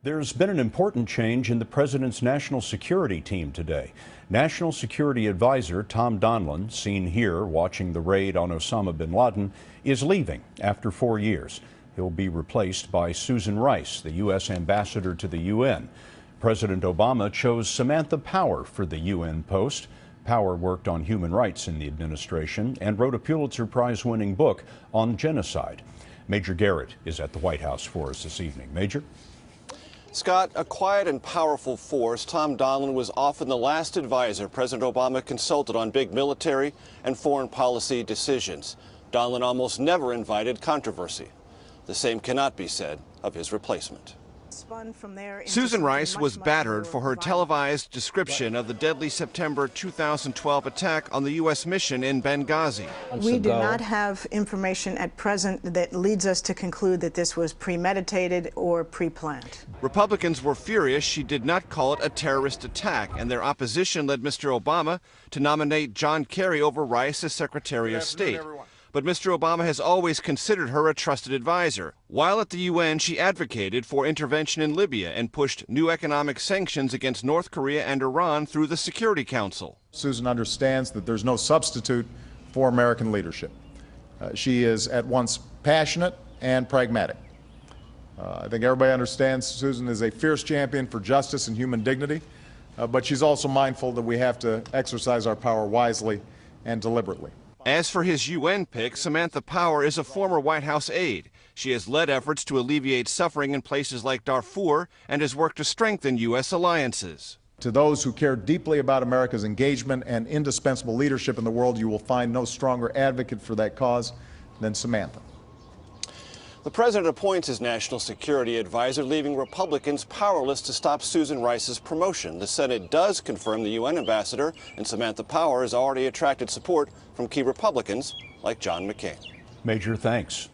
There's been an important change in the president's national security team today. National Security Advisor Tom Donilon, seen here watching the raid on Osama bin Laden, is leaving after 4 years. He'll be replaced by Susan Rice, the U.S. ambassador to the UN. President Obama chose Samantha Power for the UN post. Power worked on human rights in the administration and wrote a Pulitzer Prize-winning book on genocide. Major Garrett is at the White House for us this evening. Major? Scott, a quiet and powerful force, Tom Donilon was often the last advisor President Obama consulted on big military and foreign policy decisions. Donilon almost never invited controversy. The same cannot be said of his replacement. Susan Rice was battered for her televised description of the deadly September 2012 attack on the U.S. mission in Benghazi. We do not have information at present that leads us to conclude that this was premeditated or pre-planned. Republicans were furious she did not call it a terrorist attack, and their opposition led Mr. Obama to nominate John Kerry over Rice as Secretary of State. But Mr. Obama has always considered her a trusted advisor. While at the UN, she advocated for intervention in Libya and pushed new economic sanctions against North Korea and Iran through the Security Council. Susan understands that there's no substitute for American leadership. She is at once passionate and pragmatic. I think everybody understands Susan is a fierce champion for justice and human dignity, but she's also mindful that we have to exercise our power wisely and deliberately. As for his UN pick, Samantha Power is a former White House aide. She has led efforts to alleviate suffering in places like Darfur and has worked to strengthen U.S. alliances. To those who care deeply about America's engagement and indispensable leadership in the world, you will find no stronger advocate for that cause than Samantha. The president appoints his national security advisor, leaving Republicans powerless to stop Susan Rice's promotion. The Senate does confirm the UN ambassador, and Samantha Power has already attracted support from key Republicans like John McCain. Major, thanks.